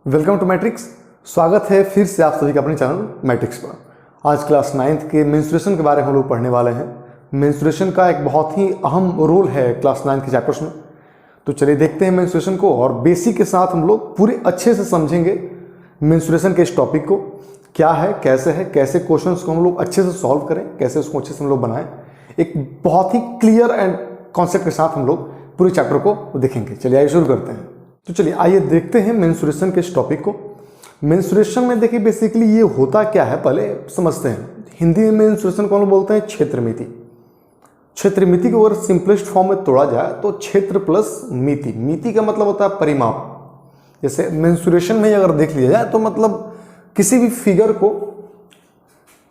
Welcome two matrix. स्वागत है फिर से आप सभी का अपने चैनल मैट्रिक्स पर। आज क्लास 9th के मेंस्ट्रुएशन के बारे में हम लोग पढ़ने वाले हैं। मेंस्ट्रुएशन का एक बहुत ही अहम रोल है क्लास 9 के चैप्टर्स में। तो चलिए देखते हैं मेंस्ट्रुएशन को, और बेसिक के साथ हम लोग पूरे अच्छे से समझेंगे मेंस्ट्रुएशन के इस टॉपिक को, क्या है, कैसे क्वेश्चंस को हम लोग अच्छे से सॉल्व करें, कैसे उसको अच्छे से हम लोग बनाएं। एक बहुत ही क्लियर एंड कॉन्सेप्ट के साथ हम लोग पूरे चैप्टर को देखेंगे। चलिए आइए शुरू करते हैं। तो चलिए आइए देखते हैं मेंस्ट्रुएशन के इस टॉपिक को। मेंस्ट्रुएशन में देखिए बेसिकली ये होता क्या है पहले समझते हैं। हिंदी में मेंस्ट्रुएशन को हम लोग बोलते हैं क्षेत्रमिति। क्षेत्रमिति को अगर सिंपलेस्ट फॉर्म में तोड़ा जाए तो क्षेत्र प्लस मिति। मिति का मतलब होता है परिमाप। जैसे मेंस्ट्रुएशन में अगर देख लिया जाए तो मतलब किसी भी फिगर को,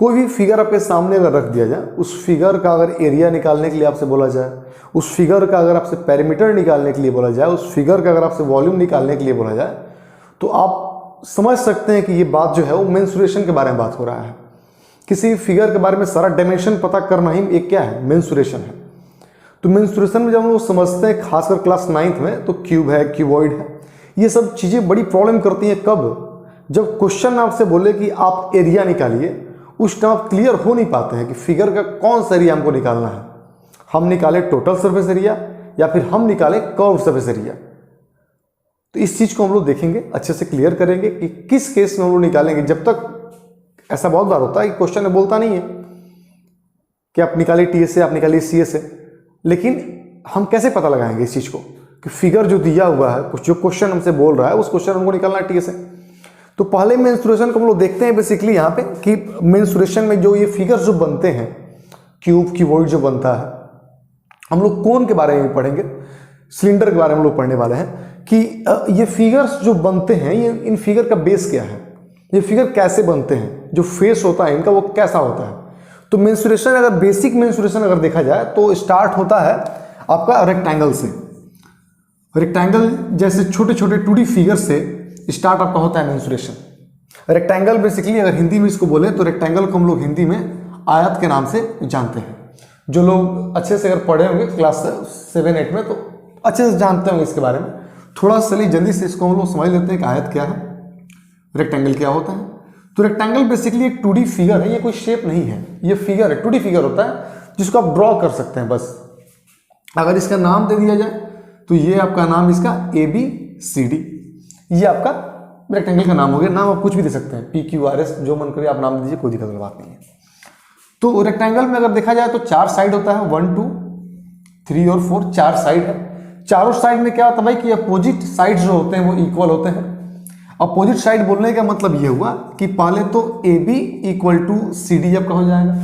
कोई भी फिगर आपके सामने अगर रख दिया जाए, उस फिगर का अगर एरिया निकालने के लिए आपसे बोला जाए, उस फिगर का अगर आपसे पेरीमीटर निकालने के लिए बोला जाए, उस फिगर का अगर आपसे वॉल्यूम निकालने के लिए बोला जाए, तो आप समझ सकते हैं कि ये बात जो है वो मेंस्ट्रुएशन के बारे में बात हो रहा है। किसी फिगर के बारे में सारा डायमेंशन पता करना ही एक क्या है, मेंस्ट्रुएशन है। तो मेंस्ट्रुएशन में जब हम लोग समझते हैं खासकर क्लास 9th में, तो क्यूब है, क्यूबॉइड है, ये सब चीज़ें बड़ी प्रॉब्लम करती हैं। कब? जब क्वेश्चन आपसे बोले कि आप एरिया निकालिए, उस टाइम आप क्लियर हो नहीं पाते हैं कि फिगर का कौन सा एरिया हमको निकालना है। हम निकाले टोटल सरफेस एरिया या फिर हम निकाले कर्व सरफेस एरिया। तो इस चीज़ को हम लोग देखेंगे, अच्छे से क्लियर करेंगे कि किस केस में हम लोग निकालेंगे। जब तक ऐसा बहुत बार होता है कि क्वेश्चन में बोलता नहीं है कि आप निकालिए टी से, आप निकालिए सी से, लेकिन हम कैसे पता लगाएंगे इस चीज़ को कि फिगर जो दिया हुआ है, कुछ जो क्वेश्चन हमसे बोल रहा है, उस क्वेश्चन हमको निकालना है टी से। तो पहले मेंस्ट्रुएशन को हम लोग देखते हैं बेसिकली यहाँ पे कि मेंस्ट्रुएशन में जो ये फिगर्स जो बनते हैं, क्यूब, क्यूबॉइड जो बनता है, हम लोग कोन के बारे में पढ़ेंगे, सिलेंडर के बारे में हम लोग पढ़ने वाले हैं कि ये फिगर्स जो बनते हैं, ये इन फिगर का बेस क्या है, ये फिगर कैसे बनते हैं, जो फेस होता है इनका वो कैसा होता है। तो मेंस्ट्रुएशन, अगर बेसिक मेंस्ट्रुएशन अगर देखा जाए तो स्टार्ट होता है आपका रेक्टेंगल से। रेक्टेंगल जैसे छोटे छोटे 2D फिगर से स्टार्ट आपका होता है मेंस्ट्रुएशन। रेक्टेंगल बेसिकली अगर हिंदी में इसको बोले तो रेक्टेंगल को हम लोग हिंदी में आयत के नाम से जानते हैं। जो लोग अच्छे से अगर पढ़े होंगे क्लास 7-8 में तो अच्छे से जानते होंगे इसके बारे में। थोड़ा सा जल्दी से इसको हम लोग समझ लेते हैं कि आयत क्या है, रेक्टेंगल क्या होता है। तो रेक्टेंगल बेसिकली एक 2D फिगर है, ये कोई शेप नहीं है, ये फिगर है, 2D फिगर होता है जिसको आप ड्रॉ कर सकते हैं बस। अगर इसका नाम दे दिया जाए तो ये आपका नाम इसका ABCD, ये आपका रेक्टेंगल का नाम हो गया। नाम आप कुछ भी दे सकते हैं, PQRS, जो मन करे आप नाम दीजिए, कोई दिक्कत वाली बात नहीं है। तो रेक्टेंगल में अगर देखा जाए तो 4 साइड होता है, 1 2 3 और 4, 4 साइड है। चारों साइड में क्या होता है भाई कि अपोजिट साइड जो होते हैं वो इक्वल होते हैं। अपोजिट साइड बोलने का मतलब ये हुआ कि पहले तो AB = CD आपका हो जाएगा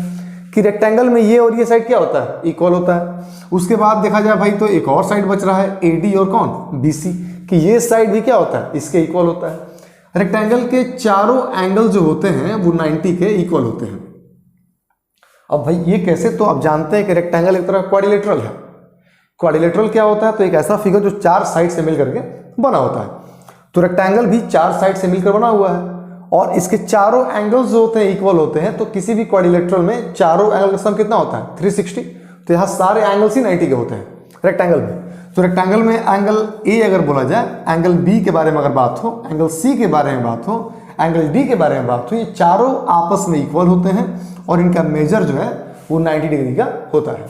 कि रेक्टेंगल में ये और ये साइड क्या होता है, इक्वल होता है। उसके बाद देखा जाए भाई तो एक और साइड बच रहा है AD और कौन, BC, कि ये साइड भी क्या होता है, इसके इक्वल होता है। रेक्टेंगल के चारों एंगल जो होते हैं वो 90 के इक्वल होते हैं। अब भाई ये कैसे, तो आप जानते हैं कि रेक्टेंगल एक तरह क्वाड्रिलेटरल है। क्वाड्रिलेटरल क्या होता है, तो एक ऐसा फिगर जो 4 साइड से मिल करके बना होता है। तो रेक्टेंगल भी 4 साइड से मिलकर बना हुआ है और इसके चारों एंगल्स जो होते हैं इक्वल होते हैं। तो किसी भी क्वाड्रिलेटरल में चारों एंगल का सम कितना होता है, 360। तो यहाँ सारे एंगल्स ही 90 के होते हैं रेक्टेंगल में। तो रेक्टेंगल में एंगल A अगर बोला जाए, एंगल B के बारे में अगर बात हो, एंगल C के बारे में बात हो, एंगल D के बारे में बात हो, ये चारों आपस में इक्वल होते हैं और इनका मेजर जो है वो 90 डिग्री का होता है।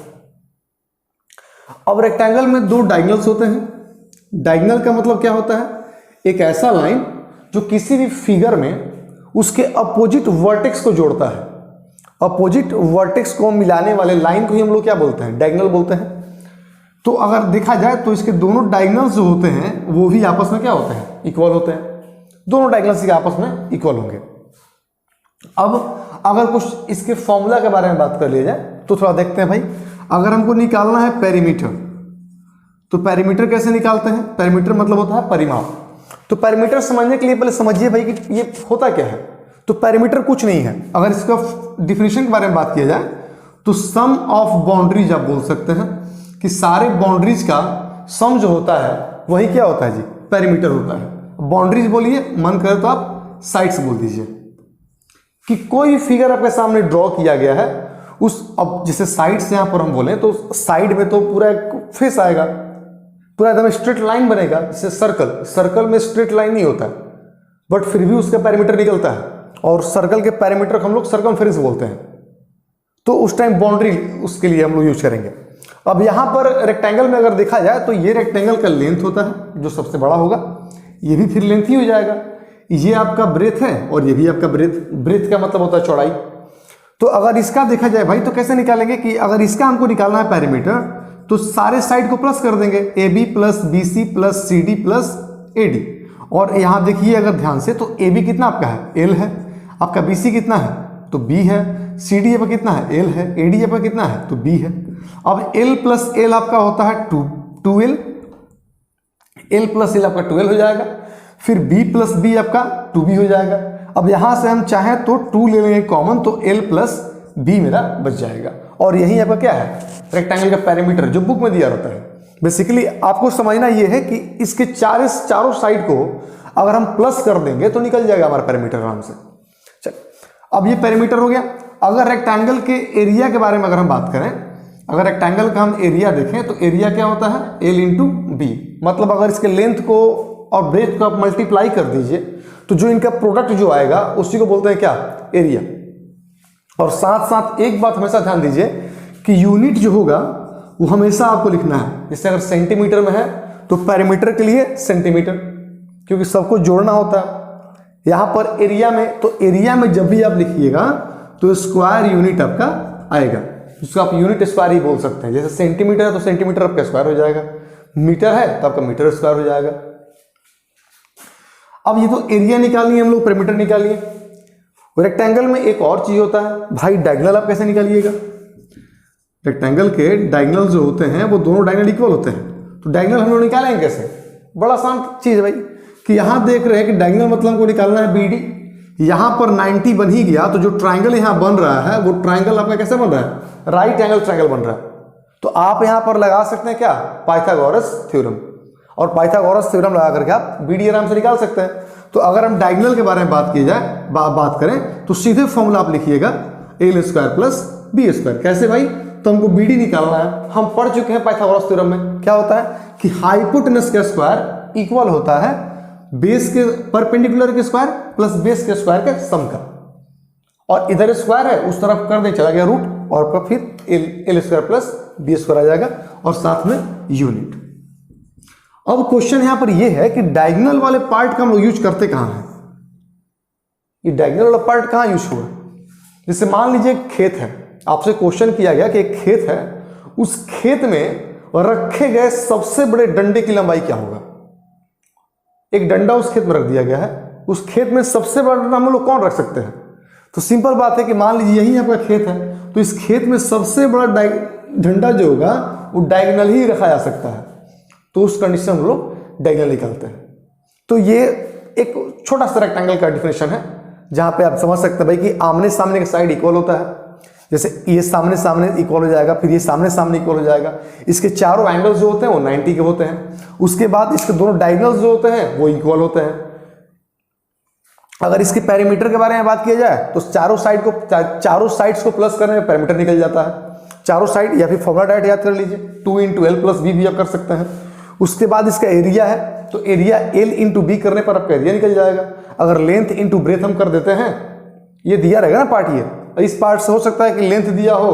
अब रेक्टेंगल में 2 डायगोनल्स होते हैं। डायगोनल का मतलब क्या होता है, एक ऐसा लाइन जो किसी भी फिगर में उसके अपोजिट वर्टेक्स को जोड़ता है। अपोजिट वर्टेक्स को मिलाने वाले लाइन को ही हम लोग क्या बोलते हैं, डायगोनल बोलते हैं। तो अगर देखा जाए तो इसके दोनों डायगोनल्स जो होते हैं वो भी आपस में क्या होते हैं, इक्वल होते हैं। दोनों डायगोनल्स के आपस में इक्वल होंगे। अब अगर कुछ इसके फॉर्मूला के बारे में बात कर लिया जाए तो थोड़ा देखते हैं भाई। अगर हमको निकालना है पेरीमीटर, तो पेरीमीटर कैसे निकालते हैं, पेरीमीटर मतलब होता है परिमाप। तो पेरीमीटर समझने के लिए पहले समझिए भाई कि ये होता क्या है। तो पेरीमीटर कुछ नहीं है, अगर इसका डिफिनेशन के बारे में बात किया जाए तो सम ऑफ बाउंड्रीज आप बोल सकते हैं कि सारे बाउंड्रीज का सम जो होता है वही क्या होता है जी, पेरीमीटर होता है। बाउंड्रीज बोलिए, मन करे तो आप साइड्स बोल दीजिए कि कोई फिगर आपके सामने ड्रॉ किया गया है, उस अब जैसे साइड्स यहां पर हम बोले तो साइड में तो पूरा फेस आएगा, पूरा एकदम स्ट्रेट लाइन बनेगा। जैसे सर्कल में स्ट्रेट लाइन नहीं होता है, बट फिर भी उसका पैरामीटर निकलता है, और सर्कल के पैरामीटर को हम लोग सर्कमफेरेंस बोलते हैं। तो उस टाइम बाउंड्री उसके लिए हम लोग यूज करेंगे। अब यहाँ पर रेक्टेंगल में अगर देखा जाए तो ये रेक्टेंगल का लेंथ होता है जो सबसे बड़ा होगा, ये भी फिर लेंथ ही हो जाएगा। ये आपका ब्रेथ है और ये भी आपका ब्रेथ का मतलब होता है चौड़ाई। तो अगर इसका देखा जाए भाई तो कैसे निकालेंगे कि अगर इसका हमको निकालना है पैरामीटर तो सारे साइड को प्लस कर देंगे, A B plus B C plus C D plus A D. और यहाँ देखिए अगर ध्यान से तो ए बी कितना आपका है, एल है, आपका बी सी कितना है तो बी है, सी डी आपका कितना है, एल है, ए डी आपका कितना है तो बी है। अब एल प्लस एल आपका होता है two L, L plus L आपका 12 हो जाएगा। फिर बी प्लस बी आपका 2b हो जाएगा। अब यहां से हम चाहें तो 2 ले लेंगे कॉमन, तो एल प्लस बी मेरा बच जाएगा। और यही आपका क्या है, रेक्टेंगल का पैरामीटर जो बुक में दिया रहता है। बेसिकली आपको समझना ये है कि इसके चारों साइड को अगर हम प्लस कर देंगे तो निकल जाएगा हमारा पैरामीटर आराम से। चल, अब ये पैरामीटर हो गया। अगर रेक्टेंगल के एरिया के बारे में अगर हम बात करें, अगर रेक्टेंगल का हम एरिया देखें तो एरिया क्या होता है, एल इंटू बी। मतलब अगर इसके लेंथ को और ब्रेथ को आप मल्टीप्लाई कर दीजिए तो जो इनका प्रोडक्ट जो आएगा उसी को बोलते हैं क्या, एरिया। और साथ साथ एक बात हमेशा ध्यान दीजिए कि यूनिट जो होगा वो हमेशा आपको लिखना है। जैसे अगर सेंटीमीटर में है तो पैरामीटर के लिए सेंटीमीटर, क्योंकि सबको जोड़ना होता है। यहां पर एरिया में, तो एरिया में जब भी आप लिखिएगा तो स्क्वायर यूनिट आपका आएगा, जिसको आप यूनिट स्क्वायर ही बोल सकते हैं। जैसे सेंटीमीटर है तो सेंटीमीटर आपका स्क्वायर हो जाएगा, मीटर है तो आपका मीटर स्क्वायर हो जाएगा। अब ये तो एरिया निकालनी है हम लोग, पैरामीटर निकालिए। रेक्टेंगल में एक और चीज होता है भाई, डायगोनल आप कैसे निकालिएगा। रेक्टेंगल के डायगोनल जो होते हैं वो दोनों डायगोनल इक्वल होते हैं। तो डायगोनल हम लोग निकालेंगे कैसे, बड़ा आसान चीज है भाई कि यहां देख रहे हैं कि डायगोनल मतलब हमको निकालना है BD। यहां पर 90 बन ही गया तो जो ट्राइंगल यहां बन रहा है वो ट्राइंगल आपका कैसे बन रहा है, राइट एंगल ट्राइंगल बन रहा है। तो आप यहां पर लगा सकते हैं क्या, पाइथागोरस थ्योरम। और पाइथागोरस थ्योरम लगा करके आप BD आराम से निकाल सकते हैं। तो अगर हम डायगोनल के बारे में बात की जाए, बात करें तो सीधे फॉर्मूला आप लिखिएगा L square plus B square. कैसे भाई, तो हमको BD निकालना है। हम पढ़ चुके हैं पाइथागोरस थ्योरम में क्या होता है कि हाइपोटेनस का स्क्वायर इक्वल होता है बेस के परपेंडिकुलर के स्क्वायर प्लस बेस के स्क्वायर के सम का। और इधर स्क्वायर है उस तरफ कर दे, चला गया रूट, और फिर L square plus B square आ जाएगा और साथ में यूनिट। अब क्वेश्चन यहां पर यह है कि डायगोनल वाले पार्ट का हम लोग यूज करते कहां है। ये डायगोनल वाला पार्ट कहां यूज हुआ, जैसे मान लीजिए खेत है, आपसे क्वेश्चन किया गया कि एक खेत है, उस खेत में रखे गए सबसे बड़े डंडे की लंबाई क्या होगा। एक डंडा उस खेत में रख दिया गया है, उस खेत में सबसे बड़ा डंडा हम लोग कौन रख सकते हैं। तो सिंपल बात है कि मान लीजिए यही आपका खेत है, तो इस खेत में सबसे बड़ा डंडा जो होगा वो डायगोनल ही रखा जा सकता है। तो उस कंडीशन में लोग डायगोनल निकालते हैं। तो ये एक छोटा सा रेक्टेंगल का डिफिनेशन है जहां पे आप समझ सकते हैं भाई कि आमने सामने का साइड इक्वल होता है। जैसे ये सामने सामने इक्वल हो जाएगा, फिर ये सामने सामने इक्वल हो जाएगा। इसके चारों एंगल्स जो होते हैं वो 90 के होते हैं। उसके बाद इसके दोनों डायगोनल्स जो होते हैं वो इक्वल होते हैं। अगर इसके पैरामीटर के बारे में बात किया जाए तो चारों साइड्स को प्लस करने में पैरामीटर निकल जाता है। चारों साइड, या फिर फॉर्मूला डायरेक्ट याद कर लीजिए, 2 × L + B भी आप कर सकते हैं। उसके बाद इसका एरिया है तो एरिया L × B करने पर आपका एरिया निकल जाएगा। अगर लेंथ × ब्रेथ हम कर देते हैं, ये दिया रहेगा ना पार्ट, ये इस पार्ट से हो सकता है कि लेंथ दिया हो,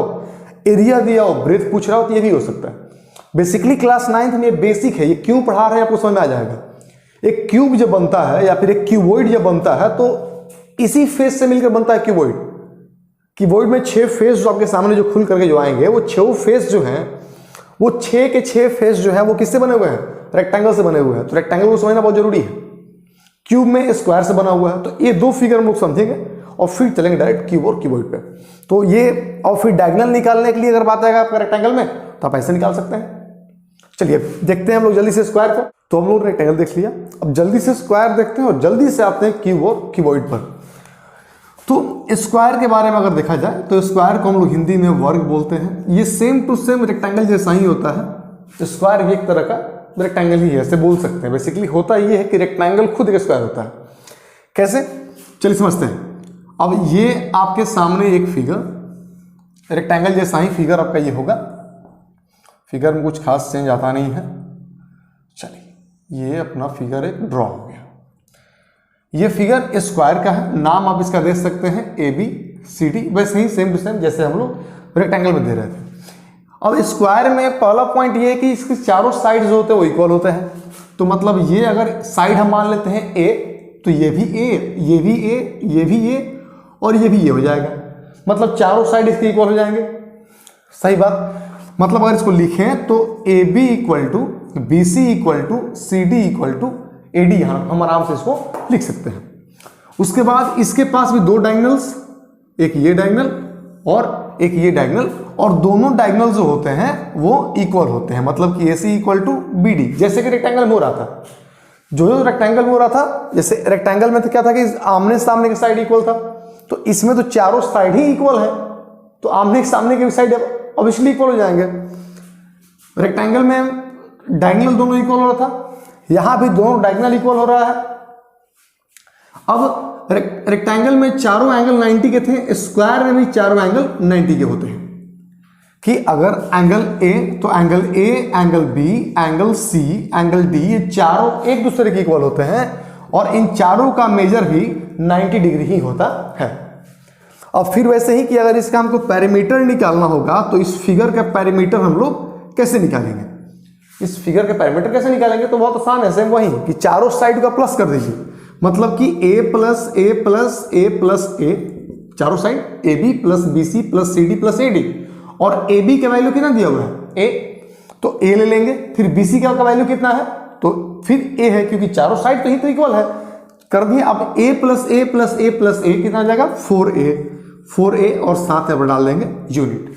एरिया दिया हो, ब्रेथ पूछ रहा हो, तो ये भी हो सकता है। बेसिकली क्लास 9th में ये बेसिक है, ये क्यों पढ़ा रहे हैं आपको समझ में आ जाएगा। एक क्यूब जब बनता है या फिर एक क्यूबॉइड जब बनता है तो इसी फेस से मिलकर बनता है क्यूबॉइड। क्यूबॉइड में 6 फेस जो आपके सामने जो खुल करके जो आएंगे, वो 6 फेस जो हैं वो 6 के 6 फेस जो है वो किससे बने हुए हैं, रेक्टेंगल से बने हुए हैं। तो रेक्टेंगल को समझना बहुत जरूरी है। क्यूब में स्क्वायर से बना हुआ है, तो ये 2 फिगर हम लोग समझेंगे और फिर चलेंगे डायरेक्ट क्यूब और क्यूबॉइड पे। तो ये, और फिर डायगोनल निकालने के लिए अगर बात आएगा आपका रेक्टेंगल में तो आप ऐसे निकाल सकते हैं। चलिए देखते हैं हम लोग जल्दी से स्क्वायर को। तो हम लोग रेक्टेंगल देख लिया, अब जल्दी से स्क्वायर देखते हैं और जल्दी से आते हैं क्यूब और क्यूबॉइड पर। तो स्क्वायर के बारे में अगर देखा जाए तो स्क्वायर को हम लोग हिंदी में वर्ग बोलते हैं। ये सेम टू सेम रेक्टेंगल जैसा ही होता है। स्क्वायर भी एक तरह का रेक्टेंगल ही है, ऐसे बोल सकते हैं। बेसिकली होता ये है कि रेक्टेंगल खुद एक स्क्वायर होता है। कैसे, चलिए समझते हैं। अब ये आपके सामने एक फिगर, रेक्टेंगल जैसा ही फिगर आपका ये होगा। फिगर में कुछ खास चेंज आता नहीं है। चलिए ये अपना फिगर एक ड्रॉ हो गया। ये फिगर स्क्वायर का है, नाम आप इसका दे सकते हैं ABCD, वैसे ही सेम टू सेम जैसे हम लोग रेक्टेंगल में दे रहे थे। अब स्क्वायर में पहला पॉइंट ये है कि इसके चारों साइड जो होते हैं वो इक्वल होते हैं। तो मतलब ये अगर साइड हम मान लेते हैं A, तो ये भी A, ये भी A, ये भी A और ये भी A हो जाएगा। मतलब चारों साइड इसके इक्वल हो जाएंगे। सही बात। मतलब अगर इसको लिखें तो AB equal to BC equal to CD equal to AD, यहाँ हम आराम से इसको लिख सकते हैं। उसके बाद इसके पास भी दो डायगोनल्स, एक ये डायगोनल और एक ये डायगोनल, और दोनों डायगोनल जो होते हैं वो इक्वल होते हैं। मतलब कि AC इक्वल टू BD, जैसे कि रेक्टेंगल में हो रहा था। जो रेक्टेंगल में हो रहा था, जैसे रेक्टेंगल में तो क्या था कि आमने सामने की साइड इक्वल था, तो इसमें तो चारों साइड ही इक्वल है, तो आमने सामने की साइड ऑब्वियसली इक्वल हो जाएंगे। रेक्टेंगल में डायगोनल दोनों इक्वल हो रहा था, यहां भी दोनों डायगोनल इक्वल हो रहा है। अब रेक्टेंगल में चारों एंगल 90 के थे, स्क्वायर में भी चारों एंगल 90 के होते हैं। कि अगर एंगल A, तो angle A, angle B, angle C, angle D, ये चारों एक दूसरे के इक्वल होते हैं और इन चारों का मेजर भी 90 डिग्री ही होता है। अब फिर वैसे ही कि अगर इसका हमको पैरामीटर निकालना होगा तो इस फिगर का पैरामीटर हम लोग कैसे निकालेंगे? इस फिगर का पैरामीटर कैसे निकालेंगे? तो बहुत आसान है, सेम वही कि चारों साइड का प्लस कर दीजिए। मतलब कि A plus A plus A plus A, चारों side AB plus BC plus CD plus AD, और AB का वैल्यू कितना दिया हुआ है A, तो A ले लेंगे। फिर BC का वैल्यू कितना है, तो फिर A है, क्योंकि चारों साइड तो ही तो इक्वल है। कर दिए। अब A plus A plus A plus A कितना आ जाएगा 4A, और साथ में डाल देंगे यूनिट।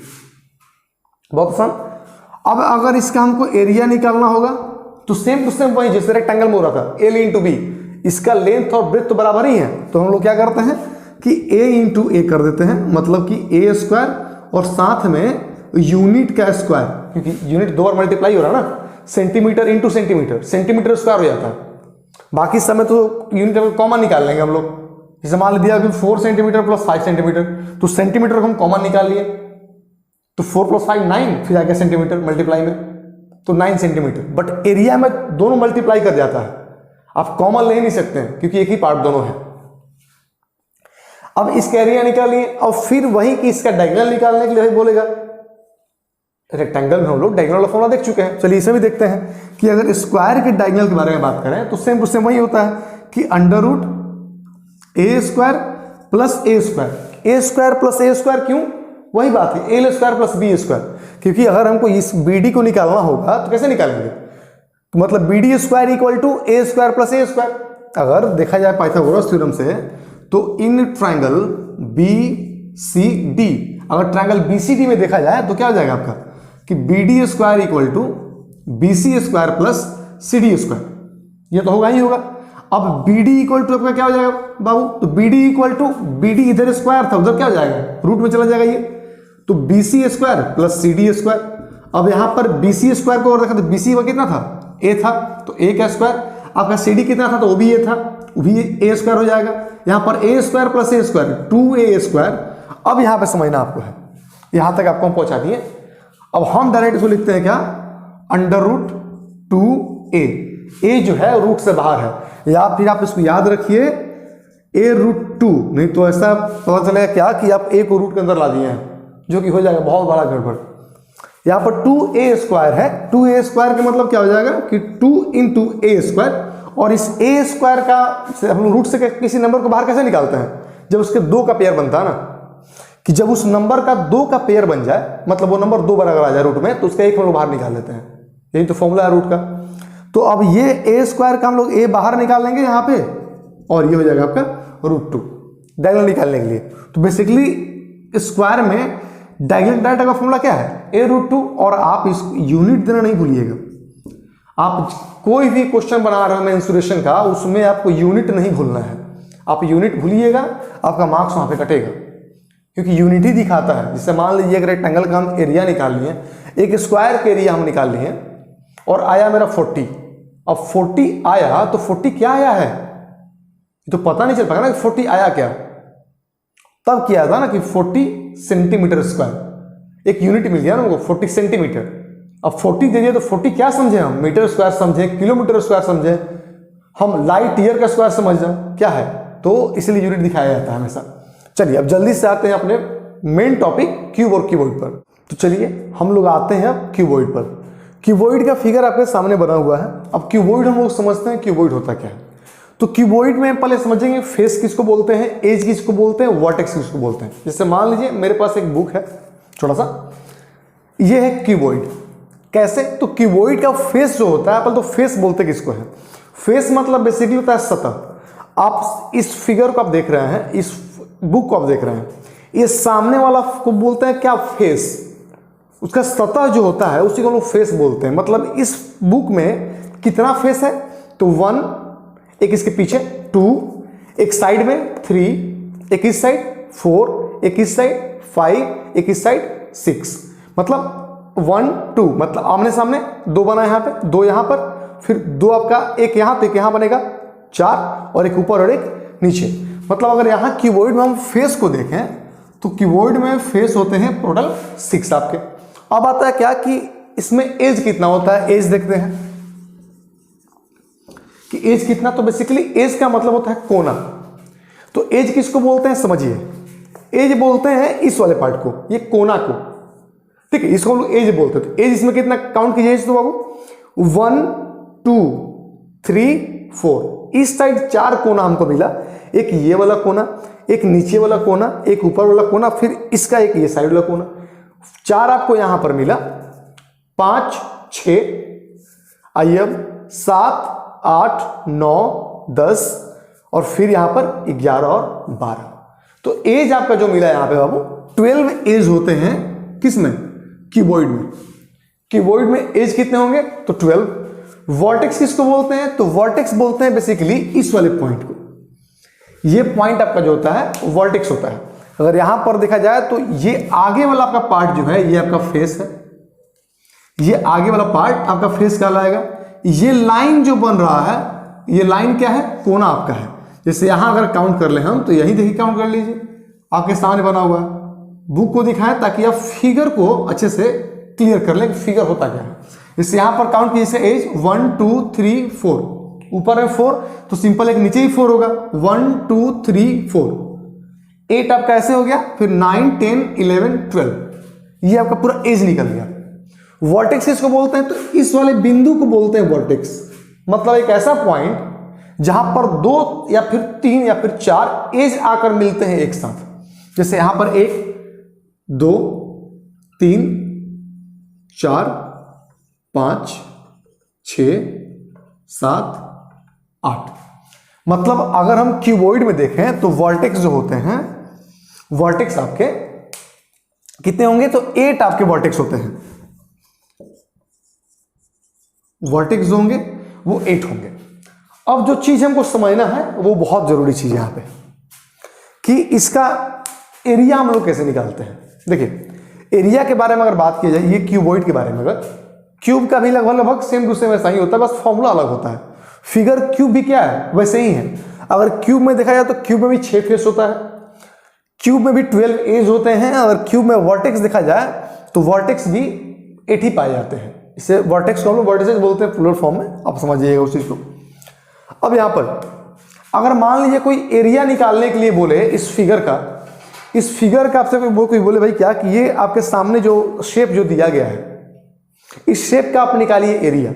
बहुत आसान। अब अगर इसका हमको एरिया निकालना होगा तो सेम टू सेम वही जैसे रेक्टेंगल में हो रहा था, A इंटू B, इसका लेंथ और ब्रेथ तो बराबर ही है, तो हम लोग क्या करते हैं कि A इंटू A कर देते हैं। मतलब कि A स्क्वायर और साथ में यूनिट का स्क्वायर, क्योंकि यूनिट दो बार मल्टीप्लाई हो रहा है ना, centimetre into centimetre, centimetre square हो जाता है। बाकी समय तो यूनिट कॉमन निकाल लेंगे हम लोग। जैसे मान लिया कि 4 सेंटीमीटर प्लस 5 सेंटीमीटर, तो सेंटीमीटर को हम कॉमन निकाल लिए, तो 4 प्लस 5 9, फिर आ गया सेंटीमीटर मल्टीप्लाई में, तो 9 सेंटीमीटर। बट एरिया में दोनों मल्टीप्लाई कर जाता है, आप कॉमन ले नहीं सकते हैं क्योंकि एक ही पार्ट दोनों है। अब इसका एरिया निकालिए और फिर वही कि इसका डायगोनल निकालने के लिए बोलेगा। रेक्टेंगल में हम लोग डायगोनल फॉर्मूला देख चुके हैं, चलिए इसे भी देखते हैं कि अगर स्क्वायर के डायगोनल के बारे में बात करें तो सेम टू सेम वही होता है कि under root A square plus A square, A square plus A square. क्यों? वही बात है, A square plus B square, क्योंकि अगर हमको इस BD को निकालना होगा तो कैसे निकालेंगे? तो मतलब BD square equal to A square plus A square. अगर देखा जाए पाइथागोरस थ्योरम से, तो इन ट्रायंगल BCD, अगर ट्रायंगल BCD में देखा जाए तो क्या हो जाएगा आपका कि BD square equal to BC square plus CD square, ये तो होगा ही होगा। अब BD इक्वल टू आपका क्या हो जाएगा बाबू? तो BD इक्वल टू BD इधर स्क्वायर था, उधर क्या हो जाएगा? रूट में चला जाएगा ये, तो BC square plus CD square. अब यहां पर BC स्क्वायर को और देखा तो BC वो कितना था? A था, तो A का स्क्वायर। आपका CD कितना था? तो वो भी A था, वो भी A स्क्वायर हो जाएगा। यहां पर A square plus A square 2A square. अब यहां पर समझना आपको है, यहां तक आपको हम पहुंचा दिए। अब हम डायरेक्ट इसको लिखते हैं क्या? Under root 2A। A जो है रूट से बाहर है, या फिर आप इसको याद रखिए A रूट 2, नहीं तो ऐसा पता चलेगा क्या कि आप A को रूट के अंदर ला दिए हैं, जो कि हो जाएगा बहुत बड़ा गड़बड़। यहाँ पर 2A स्क्वायर है, 2A स्क्वायर का मतलब क्या हो जाएगा कि 2 इंटू A स्क्वायर। और इस A स्क्वायर का हम लोग रूट से किसी नंबर को बाहर कैसे निकालते हैं? जब उसके 2 का पेयर बनता है ना, कि जब उस नंबर का 2 का पेयर बन जाए, मतलब वो नंबर 2 बार अगर आ जाए रूट में, तो उसका एक हम लोग बाहर निकाल लेते हैं। यही तो फॉर्मूला है रूट का। तो अब ये A स्क्वायर का हम लोग A बाहर निकाल लेंगे यहाँ पे, और ये हो जाएगा आपका रूट 2 डायगोनल निकालने के लिए। तो बेसिकली स्क्वायर में डायगोनल डाटा का फॉर्मूला क्या है? A root 2। और आप इस यूनिट देना नहीं भूलिएगा। आप कोई भी क्वेश्चन बना रहे हो मेंसुरेशन का, उसमें आपको यूनिट नहीं भूलना है। आप यूनिट भूलिएगा, आपका मार्क्स वहां पे कटेगा, क्योंकि यूनिट ही दिखाता है। जैसे मान लीजिए एक रेक्टेंगल का हम एरिया निकाल लिए, एक स्क्वायर के एरिया हम निकाल लिए और आया मेरा 40। अब 40 आया तो 40 क्या आया है तो पता नहीं चल पाएगा ना कि 40 आया क्या। तब किया था ना कि 40 सेंटीमीटर स्क्वायर, एक यूनिट मिल गया ना हमको 40 सेंटीमीटर। अब 40 दे दिया तो 40 क्या समझे हम? मीटर स्क्वायर समझे, किलोमीटर स्क्वायर समझे, हम लाइट ईयर का स्क्वायर समझ जाए क्या है, तो इसलिए यूनिट दिखाया जाता है हमेशा। चलिए अब जल्दी से आते हैं अपने मेन टॉपिक क्यूब और क्यूबॉइड पर। तो चलिए हम लोग आते हैं अब क्यूबॉइड पर। क्यूबॉइड का फिगर आपके सामने बना हुआ है। अब क्यूबॉइड हम लोग समझते हैं क्यूबॉइड होता क्या है। तो क्यूबॉइड में पहले समझेंगे फेस किसको बोलते हैं, एज किसको बोलते हैं, वर्टेक्स किसको बोलते हैं। जैसे मान लीजिए मेरे पास एक बुक है छोटा सा, ये है क्यूबॉइड। कैसे, तो क्यूबॉइड का फेस जो होता है, पहले तो फेस बोलते किसको है। फेस मतलब बेसिकली होता है सतह। आप इस फिगर को आप देख रहे हैं, इस बुक को आप देख रहे हैं, ये सामने वाला को बोलते हैं क्या, फेस। उसका सतह जो होता है उसी को हम लोग फेस बोलते हैं। मतलब इस बुक में कितना फेस है, तो 1, एक इसके पीछे 2, एक साइड में 3, एक इस साइड 4, एक इस साइड 5, एक इस साइड 6। मतलब 1 2 मतलब आमने सामने 2 बना यहाँ पे, 2 यहाँ पर, फिर 2 आपका एक यहाँ तो एक यहाँ बनेगा 4, और एक ऊपर और एक नीचे। मतलब अगर यहाँ क्यूबॉइड में हम फेस को देखें तो क्यूबॉइड में फेस होते हैं टोटल 6 आपके। अब आता है क्या कि इसमें एज कितना होता है। एज देखते हैं कि एज कितना, तो बेसिकली एज का मतलब होता है कोना। तो एज किसको बोलते हैं समझिए, एज बोलते हैं इस वाले पार्ट को, ये कोना को, ठीक है, इसको हम लोग एज बोलते हैं। तो एज इसमें कितना काउंट कीजिए तो बाबू 1 2 3 4, इस साइड 4 कोना हमको मिला, एक ये वाला कोना, एक नीचे वाला कोना, एक ऊपर वाला कोना, फिर इसका एक ये साइड वाला कोना। 4 आपको यहां पर मिला, 5 6, आइए अब 7 8 9 10, और फिर यहां पर 11 और 12। तो एज आपका जो मिला यहां पे बाबू 12 एज होते हैं। किसमें, क्यूबॉइड में। क्यूबॉइड में एज कितने होंगे, तो 12। वर्टेक्स किसको बोलते हैं, तो वर्टेक्स बोलते हैं बेसिकली इस वाले पॉइंट को। ये पॉइंट आपका जो होता है वर्टेक्स होता है। अगर यहां पर देखा जाए तो ये आगे वाला आपका पार्ट जो है ये आपका फेस है, ये आगे वाला पार्ट आपका फेस कहलाएगा। ये लाइन जो बन रहा है ये लाइन क्या है, कोना आपका है। जैसे यहां अगर काउंट कर ले हम, तो यही देखिए काउंट कर लीजिए, आपके सामने बना हुआ है। बुक को दिखाएं ताकि आप फिगर को अच्छे से क्लियर कर लें कि फिगर होता क्या है। जैसे यहां पर काउंट कीजिए एज 1 2 3 4, ऊपर है 4 तो सिंपल एक नीचे ही 4 होगा, 1 2 3 4, 8 आपका ऐसे हो गया, फिर 9 10 11 12, ये आपका पूरा एज निकल गया। वर्टेक्स किसको बोलते हैं, तो इस वाले बिंदु को बोलते हैं वर्टेक्स। मतलब एक ऐसा पॉइंट जहां पर 2 या फिर 3 या फिर 4 एज आकर मिलते हैं एक साथ। जैसे यहां पर 1 2 3 4 5 6 7 8। मतलब अगर हम क्यूबॉइड में देखें तो वर्टेक्स जो होते हैं, वर्टेक्स आपके कितने होंगे, तो 8 आपके वर्टेक्स होते हैं। वर्टेक्स जो होंगे वो 8 होंगे। अब जो चीज हमको समझना है वो बहुत जरूरी चीज है यहां पे, कि इसका एरिया हम लोग कैसे निकालते हैं। देखिए एरिया के बारे में अगर बात की जाए, ये क्यूबॉइड के बारे में, अगर क्यूब का भी लगभग सेम टू सेम वैसा ही होता है, बस फॉर्मूला अलग होता है। फिगर क्यूब भी क्या है वैसे ही है। अगर क्यूब में देखा जाए तो क्यूब में भी 6 फेस होता है, क्यूब में भी 12 एज होते हैं। अगर क्यूब में वर्टेक्स देखा जाए तो वर्टेक्स भी 8 ही पाए जाते हैं। इसे वर्टेक्स को हम लोग वर्टिसेस बोलते हैं प्लूरल फॉर्म में, आप समझिएगा उस चीज को। अब यहां पर अगर मान लीजिए कोई एरिया निकालने के लिए बोले इस फिगर का आपसे कोई बोले भाई क्या कि ये आपके सामने जो शेप जो दिया गया है, इस शेप का आप निकालिए एरिया।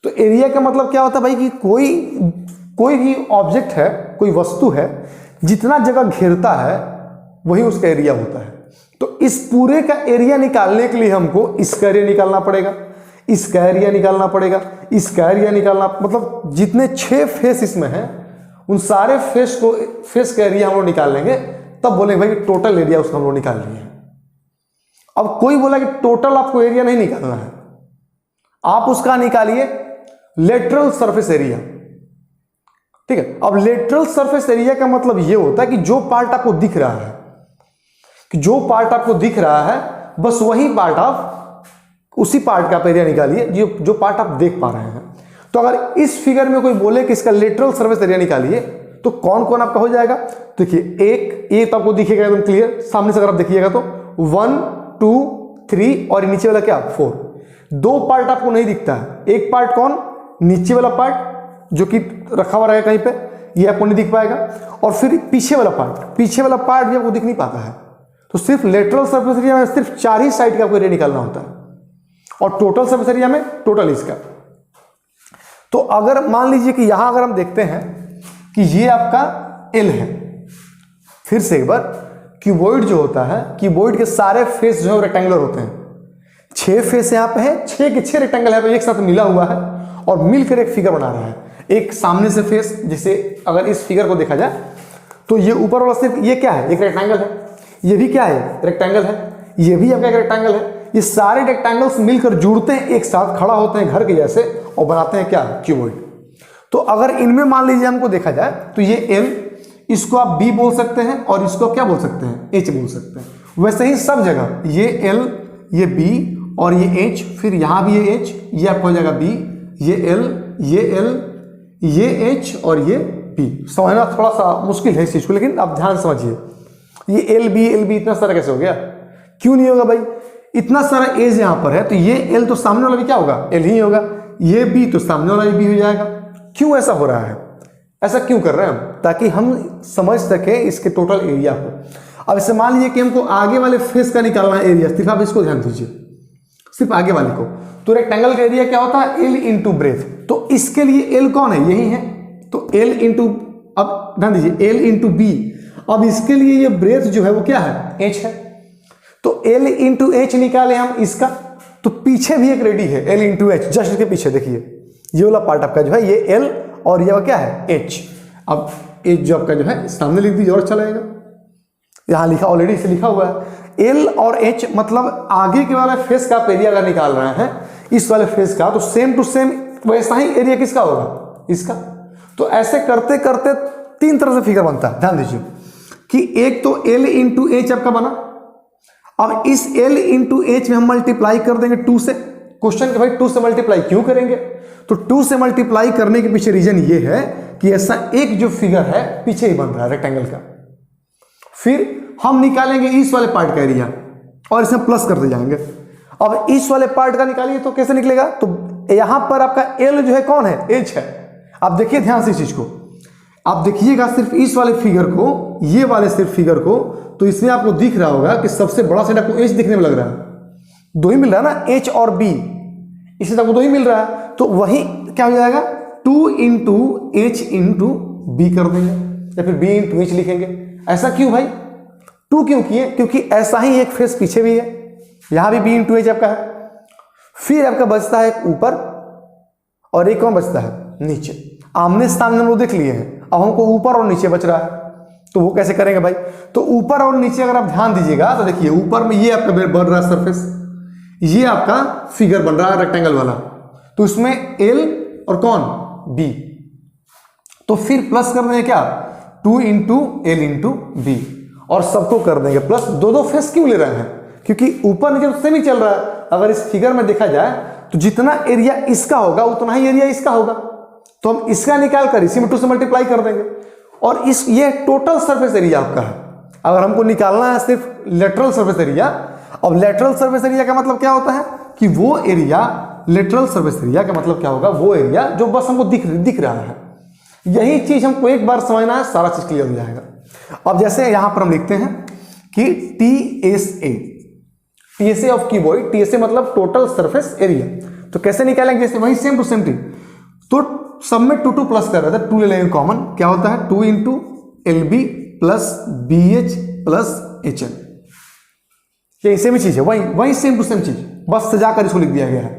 तो एरिया का मतलब क्या होता है भाई कि कोई भी ऑब्जेक्ट है, कोई वस्तु है, जितना जगह घेरता है वही उसका एरिया होता है। तो इस पूरे का एरिया निकालने के लिए हमको इसका एरिया निकालना पड़ेगा, इसका एरिया निकालना पड़ेगा, इसका एरिया निकालना, मतलब जितने 6 फेस इसमें हैं उन सारे फेस का एरिया हम लोग निकाल लेंगे, तब बोलेंगे भाई टोटल एरिया उसका हम लोग निकाल लिए हैं। अब कोई बोला कि टोटल आपको एरिया नहीं निकालना है, आप उसका निकालिए लेटरल सरफेस एरिया। ठीक है, अब लेटरल सरफेस एरिया का मतलब यह होता है कि जो पार्ट आपको दिख रहा है, बस वही पार्ट आप, उसी पार्ट का आप एरिया निकालिए जो पार्ट आप देख पा रहे हैं। तो अगर इस फिगर में कोई बोले कि इसका लेटरल सरफेस एरिया निकालिए, तो कौन कौन आपका हो जाएगा। देखिए एक तो आपको दिखेगा एकदम क्लियर सामने से, अगर आप देखिएगा तो 1 2 3 और नीचे वाला क्या 4। 2 पार्ट आपको नहीं दिखता है, एक पार्ट कौन, नीचे वाला पार्ट, जो कि रखा हुआ रहेगा कहीं पे, ये आपको नहीं दिख पाएगा। और फिर पीछे वाला पार्ट भी आपको दिख नहीं पाता है। तो सिर्फ लेटरल सरफेस एरिया में सिर्फ 4 ही साइड का आपको एरिया निकालना होता है, और टोटल सरफेस एरिया में टोटल इसका। तो अगर मान लीजिए कि यहां अगर हम देखते हैं कि ये आपका एल है, फिर से एक बार, क्यूबॉइड जो होता है, क्यूबॉइड के सारे फेस जो है रेक्टेंगुलर होते हैं। 6 फेस यहाँ पे है, 6 के 6 रेक्टेंगल यहाँ पे एक साथ मिला हुआ है और मिलकर एक फिगर बना रहा है। एक सामने से फेस, जैसे अगर इस फिगर को देखा जाए तो ये ऊपर वाला सिर्फ ये क्या है, एक रेक्टेंगल है, ये भी क्या है, रेक्टेंगल है, ये भी आपका एक रेक्टेंगल है। ये सारे रेक्टेंगल्स मिलकर जुड़ते हैं, एक साथ खड़ा होते हैं घर के जैसे और बनाते हैं क्या, क्यूबॉइड। तो अगर इनमें मान लीजिए हमको देखा जाए तो ये एल, इसको आप बी बोल सकते हैं और इसको क्या बोल सकते हैं, एच बोल सकते हैं। वैसे ही सब जगह ये एल, ये बी और ये एच, फिर यहाँ भी ये एच, ये आपको हो जाएगा बी, ये एल, ये एच और ये बी। समझना थोड़ा सा मुश्किल है इस चीज को, लेकिन आप ध्यान समझिए। ये एल बी इतना सारा कैसे हो गया, क्यों नहीं होगा भाई, इतना सारा एज यहाँ पर है, तो ये एल तो सामने वाला भी क्या होगा, एल ही होगा, ये बी तो सामने वाला भी हो जाएगा। क्यों ऐसा हो रहा है, ऐसा क्यों कर रहे हैं हम, ताकि हम समझ सके इसके टोटल एरिया को। अब इसे मान लीजिए कि हमको आगे वाले फेस का निकालना है एरिया, सिर्फ आप इसको ध्यान दीजिए, सिर्फ आगे वाले को। तो रेक्टेंगल का एरिया क्या होता है, एल इंटू ब्रेथ। तो इसके लिए एल कौन है, यही है, तो एल इंटू, अब ध्यान दीजिए, एल इंटू बी। अब इसके लिए ये ब्रेथ जो है वो क्या है, एच है, तो एल इंटू एच निकाले हम इसका। तो पीछे भी एक रेडी है, एल इंटू एच, जस्ट इसके पीछे देखिए, ये वाला पार्ट आपका जो है ये एल और ये क्या है, एच। अब एच जो आपका जो है सामने लिख दीजिए और अच्छा लगेगा, यहां लिखा ऑलरेडी इसे लिखा हुआ है। एल और एच मतलब आगे के वाले फेस का एरिया अगर निकाल रहे हैं इस वाले फेस का, तो सेम टू सेम वैसा ही एरिया किसका होगा, इसका। तो ऐसे करते करते 3 तरह से फिगर बनता है। ध्यान दीजिए कि एक तो एल इंटू एच आपका बना, अब इस एल इंटू एच में हम मल्टीप्लाई कर देंगे 2 से। क्वेश्चन के भाई 2 से मल्टीप्लाई क्यों करेंगे, तो 2 से मल्टीप्लाई करने के पीछे रीजन ये है कि ऐसा एक जो फिगर है पीछे ही बन रहा है रेक्टेंगल का। फिर हम निकालेंगे इस वाले पार्ट का एरिया और इसमें प्लस करते जाएंगे। अब इस वाले पार्ट का निकालिए तो कैसे निकलेगा, तो यहां पर आपका एल जो है कौन है, एच है। अब देखिए ध्यान से इस चीज को, आप देखिएगा सिर्फ इस वाले फिगर को, ये वाले सिर्फ फिगर को, तो इसमें आपको दिख रहा होगा कि सबसे बड़ा साइड आपको एच दिखने में लग रहा है, 2 ही मिल रहा है ना, एच और बी, इससे आपको 2 ही मिल रहा है। तो वही क्या हो जाएगा, 2 इंटू एच इंटू बी कर देंगे, या फिर बी इंटू एच लिखेंगे। ऐसा क्यों भाई, 2 क्यों किए, क्योंकि ऐसा ही एक फेस पीछे भी है, यहां भी बी इंटू एच आपका है। फिर आपका बचता है ऊपर और एक कौन बचता है, नीचे। आमने सामने हम लोग देख लिए हैं, अब हमको ऊपर और नीचे बच रहा है, तो वो कैसे करेंगे भाई। तो ऊपर और नीचे अगर आप ध्यान दीजिएगा तो देखिए ऊपर में ये आपका बन रहा है सरफेस, ये आपका फिगर बन रहा है रेक्टेंगल वाला, तो इसमें एल और कौन, बी। तो फिर प्लस कर देंगे क्या, 2 इंटू एल इंटू बी, और सबको कर देंगे प्लस। 2 फेस क्यों ले रहे हैं, क्योंकि ऊपर नीचे तो सेम ही चल रहा है। अगर इस फिगर में देखा जाए तो जितना एरिया इसका होगा उतना ही एरिया इसका होगा, तो हम इसका निकाल कर इसी में 2 से मल्टीप्लाई कर देंगे, और इस ये टोटल सरफेस एरिया आपका है। अगर हमको निकालना है सिर्फ लेटरल सरफेस एरिया, अब लेटरल सरफेस एरिया का मतलब क्या होता है कि वो एरिया, लेटरल सरफेस एरिया का मतलब क्या होगा, वो एरिया जो बस हमको दिख रहा है। यही चीज हमको एक बार समझना है, सारा चीज क्लियर हो जाएगा। अब जैसे यहां पर हम लिखते हैं कि टीएसए ऑफ क्यूबॉइड, टीएसए मतलब टोटल सरफेस एरिया, तो कैसे निकालेंगे, जैसे वही सेम टू सेम चीज। तो सब में 2 प्लस कर रहा था, 2 ले लेंगे कॉमन, क्या होता है 2 into L B plus B H plus H L, ये सेम ही चीज है, वही सेम टू सेम चीज, बस सजाकर इसको लिख दिया गया है।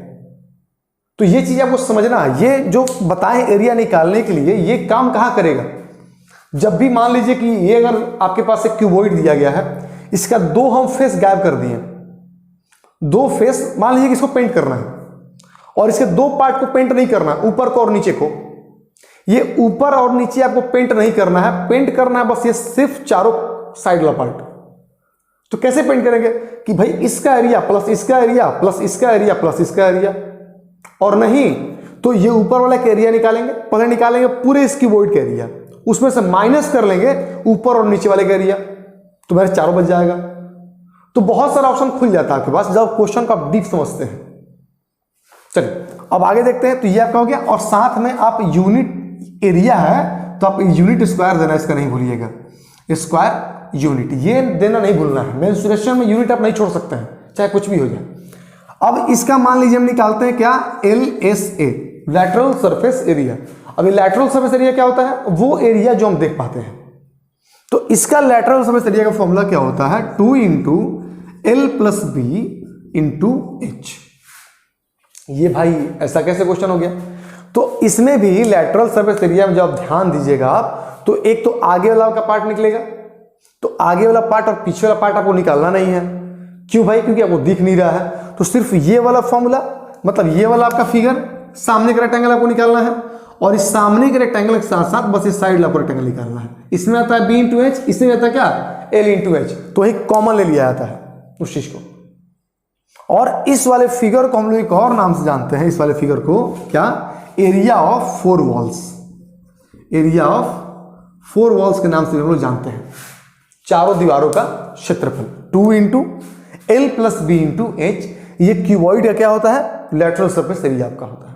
तो ये चीज आपको समझना है, ये जो बताएं एरिया निकालने के लिए ये काम कहां करेगा। जब भी मान लीजिए कि ये अगर आपके पास एक क्यूबॉइड दिया गया है, इसका 2 हम फेस गायब कर दिए, 2 फेस मान लीजिए कि इसको पेंट करना है और इसके 2 पार्ट को पेंट नहीं करना, ऊपर को और नीचे को। ये ऊपर और नीचे आपको पेंट नहीं करना है, पेंट करना है बस ये सिर्फ चारों साइड वाला पार्ट। तो कैसे पेंट करेंगे कि भाई इसका एरिया प्लस इसका एरिया प्लस इसका एरिया प्लस इसका एरिया, और नहीं तो ये ऊपर वाला का एरिया निकालेंगे, पहले निकालेंगे पूरे इस क्यूबॉइड का एरिया, उसमें से माइनस कर लेंगे ऊपर और नीचे वाले का एरिया, तो मेरे चारों बच जाएगा। तो बहुत सारा ऑप्शन खुल जाता है आपके पास जब क्वेश्चन को आप डीप समझते हैं। चलिए अब आगे देखते हैं। तो ये आपका हो गया, और साथ में आप यूनिट एरिया है तो आप यूनिट स्क्वायर देना, इसका नहीं भूलिएगा, स्क्वायर यूनिट ये देना नहीं भूलना है। मेंस्ट्रुएशन में यूनिट आप नहीं छोड़ सकते हैं, चाहे कुछ भी हो जाए। अब इसका मान लीजिए हम निकालते हैं क्या, LSA, लैटरल सरफेस एरिया। अभी लैटरल सरफेस एरिया क्या होता है, वो एरिया जो हम देख पाते हैं। तो इसका लैटरल सरफेस एरिया का फॉर्मूला क्या होता है, 2 into L plus B into H। ये भाई ऐसा कैसे क्वेश्चन हो गया। तो इसमें भी लैटरल सरफेस एरिया में जब ध्यान दीजिएगा आप, तो एक तो आगे वाला का पार्ट निकलेगा, तो आगे वाला पार्ट और पीछे वाला पार्ट आपको निकालना नहीं है। क्यों भाई, क्योंकि आपको दिख नहीं रहा है। तो सिर्फ ये वाला फॉर्मूला, मतलब ये वाला आपका फिगर, सामने का रेक्टेंगल आपको निकालना है, और इस सामने के रेक्टेंगल के साथ साथ बस इस साइड वाला रेक्टेंगल निकालना है। इसमें आता है B इंटू H, इसमें आता है क्या, L इंटू H। तो एक कॉमन ले लिया जाता है उस चीज को। और इस वाले फिगर को हम लोग एक और नाम से जानते हैं, इस वाले फिगर को क्या, area of 4 walls, area of 4 walls के नाम से हम लोग जानते हैं। चारों दीवारों का क्षेत्रफल 2 into L plus B into H। ये क्यूबॉइड का क्या होता है, लैटरल सरफेस एरिया आपका होता है।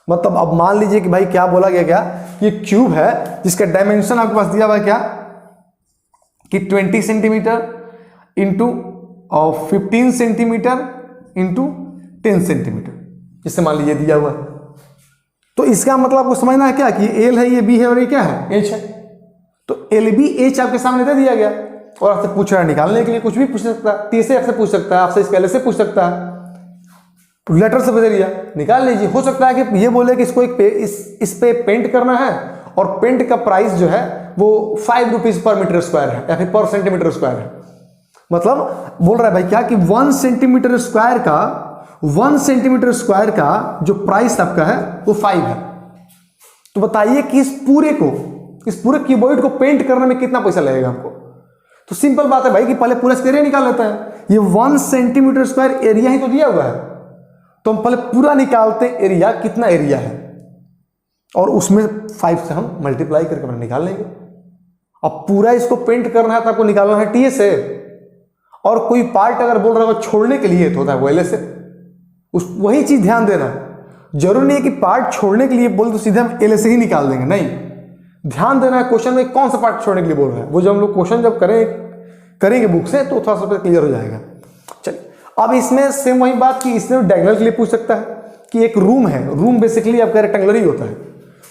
मतलब अब मान लीजिए कि भाई क्या बोला गया, क्या ये क्यूब है जिसका डायमेंशन आपके पास दिया हुआ है क्या, कि 20 सेंटीमीटर इंटू और 15 सेंटीमीटर इंटू 10 सेंटीमीटर, जिससे मान लीजिए दिया हुआ है। तो इसका मतलब आपको समझना है क्या, कि L है, ये B है और ये क्या है, H है। तो LB H आपके सामने दे दिया गया, और आपसे पूछ रहा है निकालने के लिए, कुछ भी पूछ सकता है, T से आपसे पूछ सकता है, आपसे इस पहले से पूछ सकता है, लेटर सरफेस एरिया निकाल लीजिए। हो सकता है कि ये बोले कि इसको इस पे पेंट करना है, और पेंट का प्राइस जो है वो 5 रुपीज पर मीटर स्क्वायर है, या फिर पर सेंटीमीटर स्क्वायर है। मतलब बोल रहा है भाई क्या, कि 1 सेंटीमीटर स्क्वायर का, 1 सेंटीमीटर स्क्वायर का जो प्राइस आपका है वो 5 है। तो बताइए कि इस पूरे क्यूबॉइड को पेंट करने में कितना पैसा लगेगा हमको। तो सिंपल बात है भाई कि पहले पूरा एरिया निकाल लेते हैं। ये 1 सेंटीमीटर स्क्वायर एरिया ही तो दिया हुआ है, तो हम पहले पूरा निकालते हैं एरिया, कितना एरिया है, और उसमें 5 से हम मल्टीप्लाई करके अपने निकाल लेंगे। अब पूरा इसको पेंट करना है तो आपको निकालना है TA से, और कोई पार्ट अगर बोल रहा है छोड़ने के लिए तो होता है वो LA से। वही चीज ध्यान देना, जरूरी नहीं है कि पार्ट छोड़ने के लिए बोल तो सीधे हम LA से ही निकाल देंगे, नहीं, ध्यान देना है क्वेश्चन में कौन सा पार्ट छोड़ने के लिए बोल रहा है। वो जब हम लोग क्वेश्चन जब करेंगे बुक से तो थोड़ा सा क्लियर हो जाएगा। चलिए, अब इसमें सेम वही बात कि इसमें डायगोनल के लिए पूछ सकता है कि एक रूम है, रूम बेसिकली आपका रेक्टेंगुलर ही होता है।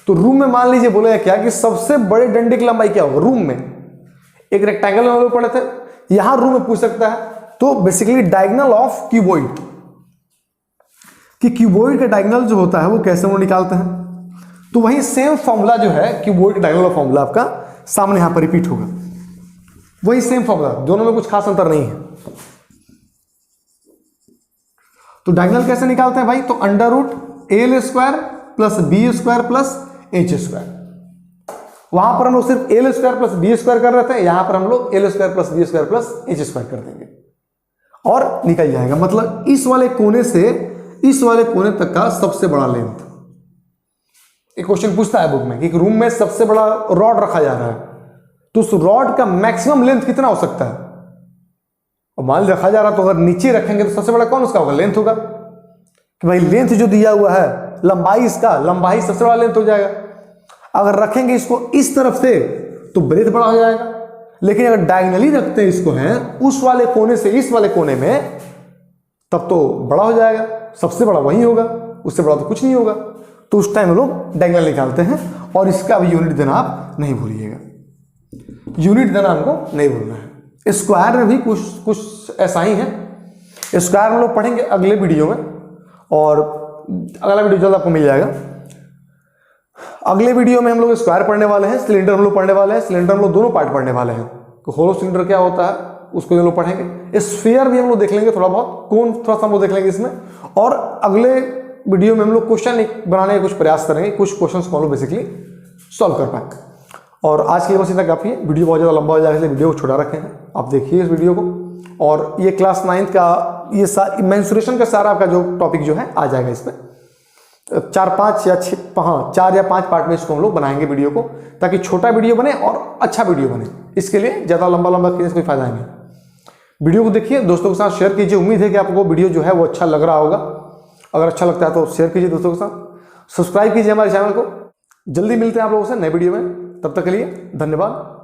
तो रूम में मान लीजिए बोलेगा क्या, कि सबसे बड़े डंडे की लंबाई क्या होगा रूम में, एक रेक्टेंगल हम लोग पढ़े थे, यहां रूम में पूछ सकता है। तो बेसिकली डायगोनल ऑफ क्यूबॉइड, कि क्यूबॉइड का डायगोनल जो होता है वो कैसे वो निकालते हैं। तो वही सेम फॉर्मूला जो है क्यूबॉइड का डायगोनल फॉर्मूला आपका सामने यहां पर रिपीट होगा, वही सेम फॉर्मूला, दोनों में कुछ खास अंतर नहीं है। तो डायगोनल कैसे निकालते हैं भाई, तो under root AL square plus B square plus H square. वहां पर हम लोग सिर्फ AL square plus B square कर रहे थे, यहां पर हम लोग AL square plus B square plus H square कर देंगे और निकल जाएगा। मतलब इस वाले कोने से इस वाले कोने तक का सबसे बड़ा लेंथ। एक क्वेश्चन पूछता है बुक में कि रूम में सबसे बड़ा रॉड रखा जा रहा है, तो उस रॉड का मैक्सिमम लेंथ कितना हो सकता है। और मान रखा जा रहा तो अगर नीचे रखेंगे तो सबसे बड़ा कौन उसका होगा, लेंथ होगा। कि भाई लेंथ जो दिया हुआ है, लंबाई, इसका लंबाई सबसे बड़ा लेंथ हो जाएगा। अगर रखेंगे इसको इस तरफ से तो ब्रेथ बड़ा हो जाएगा, लेकिन अगर डायगोनली रखते हैं इसको हैं उस वाले कोने से इस वाले कोने में, तब तो बड़ा हो जाएगा, सबसे बड़ा वही होगा, उससे बड़ा तो कुछ नहीं होगा। तो उस टाइम हम लोग डायगोनल निकालते हैं, और इसका भी यूनिट देना आप नहीं भूलिएगा, यूनिट देना हमको नहीं भूलना है। स्क्वायर में भी कुछ ऐसा ही है। स्क्वायर हम लोग पढ़ेंगे अगले वीडियो में, और अगला वीडियो जल्द आपको मिल जाएगा। अगले वीडियो में हम लोग स्क्वायर पढ़ने वाले हैं, सिलेंडर हम लोग पढ़ने वाले हैं, सिलेंडर हम लोग दोनों पार्ट पढ़ने वाले हैं। तो होलो सिलेंडर क्या होता है उसको हम लोग पढ़ेंगे, स्फीयर भी हम लोग देख लेंगे थोड़ा बहुत, कोन थोड़ा सा हम लोग देख लेंगे इसमें। और अगले वीडियो में हम लोग क्वेश्चन बनाने का कुछ प्रयास करेंगे, कुछ क्वेश्चन को हम लोग बेसिकली सॉल्व कर पाएंगे। और आज के लिए बस इतना काफ़ी है, वीडियो बहुत ज़्यादा लंबा हो जाएगा इसलिए वीडियो को छोटा रखे हैं। आप देखिए इस वीडियो को, और ये क्लास 9 का ये मेंस्ट्रुएशन का सारा आपका जो टॉपिक जो है आ जाएगा इसमें। 4 या 5 पार्ट में इसको हम लोग बनाएंगे वीडियो को, ताकि छोटा वीडियो बने और अच्छा वीडियो बने। इसके लिए ज़्यादा लंबा करने से कोई फायदा नहीं। वीडियो को देखिए, दोस्तों के साथ शेयर कीजिए। उम्मीद है कि आपको वीडियो जो है वो अच्छा लग रहा होगा। अगर अच्छा लगता है तो शेयर कीजिए दोस्तों के साथ, सब्सक्राइब कीजिए हमारे चैनल को। जल्दी मिलते हैं आप लोगों से नए वीडियो में, तब तक के लिए धन्यवाद।